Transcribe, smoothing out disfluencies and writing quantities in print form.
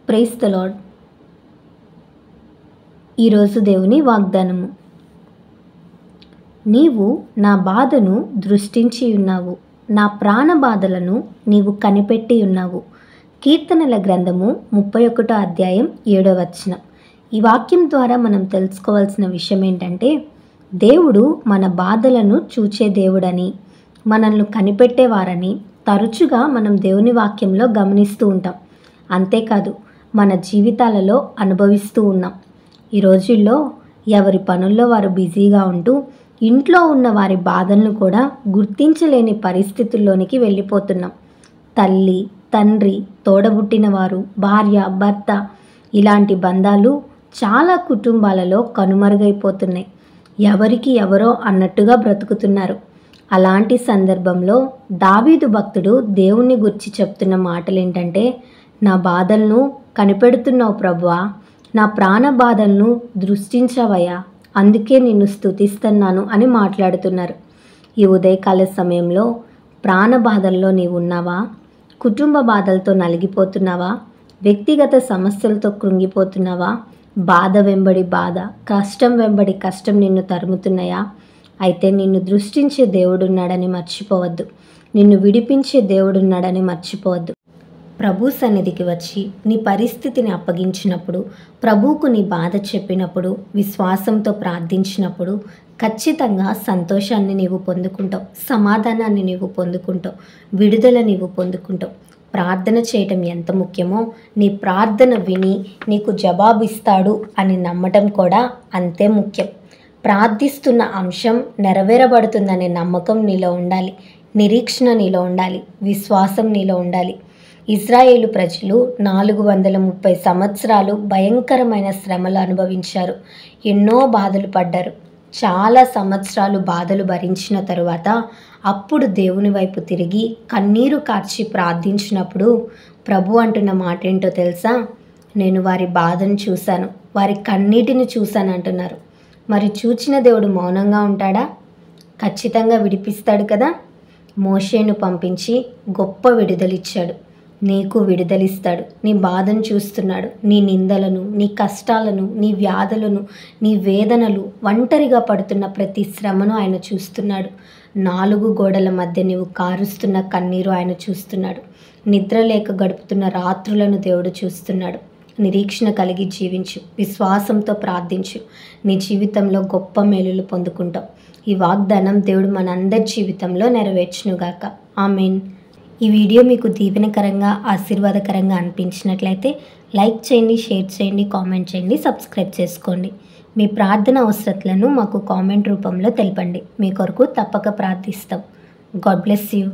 Praise the lord. ఈరోజు దేవుని వాగ్దానము. నీవు నా బాధను దృష్టించి ఉన్నావు, నా ప్రాణ బాధలను నీవు కనిపెట్టి ఉన్నావు. కీర్తనల గ్రంథము 31వ అధ్యాయం 7వ వచనం. ఈ వాక్యం ద్వారా మనం తెలుసుకోవాల్సిన విషయం ఏంటంటే, దేవుడు మన బాధలను చూచే దేవుడని, మనల్ని కనిపెట్టేవారని తరచుగా మనం దేవుని వాక్యంలో గమనిస్తూ ఉంటాం. అంతేకాదు, మన జీవితాలలో అనుభవిస్తూ ఉన్నాం. ఈ రోజుల్లో ఎవరి పనుల్లో వారు బిజీగా ఉంటూ ఇంట్లో ఉన్న వారి బాధలను కూడా గుర్తించలేని పరిస్థితుల్లోనికి వెళ్ళిపోతున్నాం. తల్లి, తండ్రి, తోడబుట్టిన వారు, భార్య, భర్త, ఇలాంటి బంధాలు చాలా కుటుంబాలలో కనుమరుగైపోతున్నాయి. ఎవరికి ఎవరో అన్నట్టుగా బ్రతుకుతున్నారు. అలాంటి సందర్భంలో దావీదు భక్తుడు దేవుణ్ణి గురించి చెప్తున్న మాటలు ఏంటంటే, నా బాధలను కనిపెడుతున్నావు ప్రభువా, నా ప్రాణ బాధలను దృష్టించవయ్యా, అందుకే నిన్ను స్తుతిస్తున్నాను అని మాట్లాడుతున్నారు. ఈ ఉదయకాల సమయంలో ప్రాణ బాధల్లో నీవు ఉన్నావా? కుటుంబ బాధలతో నలిగిపోతున్నావా? వ్యక్తిగత సమస్యలతో కృంగిపోతున్నావా? బాధ వెంబడి బాధ, కష్టం వెంబడి కష్టం నిన్ను తరుముతున్నాయా? అయితే నిన్ను దృష్టించే దేవుడున్నాడని మర్చిపోవద్దు. నిన్ను విడిపించే దేవుడున్నాడని మర్చిపోవద్దు. ప్రభు సన్నిధికి వచ్చి నీ పరిస్థితిని అప్పగించినప్పుడు, ప్రభువుకు నీ బాధ చెప్పినప్పుడు, విశ్వాసంతో ప్రార్థించినప్పుడు ఖచ్చితంగా సంతోషాన్ని నీవు పొందుకుంటావు, సమాధానాన్ని నీవు పొందుకుంటావు, విడుదల నీవు పొందుకుంటావు. ప్రార్థన చేయటం ఎంత ముఖ్యమో, నీ ప్రార్థన విని నీకు జవాబిస్తాడు అని నమ్మటం కూడా అంతే ముఖ్యం. ప్రార్థిస్తున్న అంశం నెరవేరబడుతుందనే నమ్మకం నీలో ఉండాలి, నిరీక్షణ నీలో ఉండాలి, విశ్వాసం నీలో ఉండాలి. ఇజ్రాయేలు ప్రజలు 430 సంవత్సరాలు భయంకరమైన శ్రమలు అనుభవించారు. ఎన్నో బాధలు పడ్డారు. చాలా సంవత్సరాలు బాధలు భరించిన తరువాత అప్పుడు దేవుని వైపు తిరిగి కన్నీరు కార్చి ప్రార్థించినప్పుడు ప్రభు అంటున్న మాట ఏంటో తెలుసా? నేను వారి బాధను చూశాను, వారి కన్నీటిని చూశాను అంటున్నారు. మరి చూచిన దేవుడు మౌనంగా ఉంటాడా? ఖచ్చితంగా విడిపిస్తాడు కదా. మోషేను పంపించి గొప్ప విడుదలిచ్చాడు. నీకు విడుదలిస్తాడు. నీ బాధను చూస్తున్నాడు. నీ నిందలను, నీ కష్టాలను, నీ వ్యాధులను, నీ వేదనలు, ఒంటరిగా పడుతున్న ప్రతి శ్రమను ఆయన చూస్తున్నాడు. 4 గోడల మధ్య నీవు కారుస్తున్న కన్నీరు ఆయన చూస్తున్నాడు. నిద్ర లేక గడుపుతున్న రాత్రులను దేవుడు చూస్తున్నాడు. నిరీక్షణ కలిగి జీవించు, విశ్వాసంతో ప్రార్థించు. నీ జీవితంలో గొప్ప మేలులు పొందుకుంటావు. ఈ వాగ్దానం దేవుడు మనందరి జీవితంలో నెరవేర్చునుగాక. ఆమేన్. ఈ వీడియో మీకు దీవెనకరంగా, ఆశీర్వాదకరంగా అనిపించినట్లయితే లైక్ చేయండి, షేర్ చేయండి, కామెంట్ చేయండి, సబ్స్క్రైబ్ చేసుకోండి. మీ ప్రార్థన అవసరతలను మాకు కామెంట్ రూపంలో తెలపండి. మీ కొరకు తప్పక ప్రార్థిస్తాం. God bless you.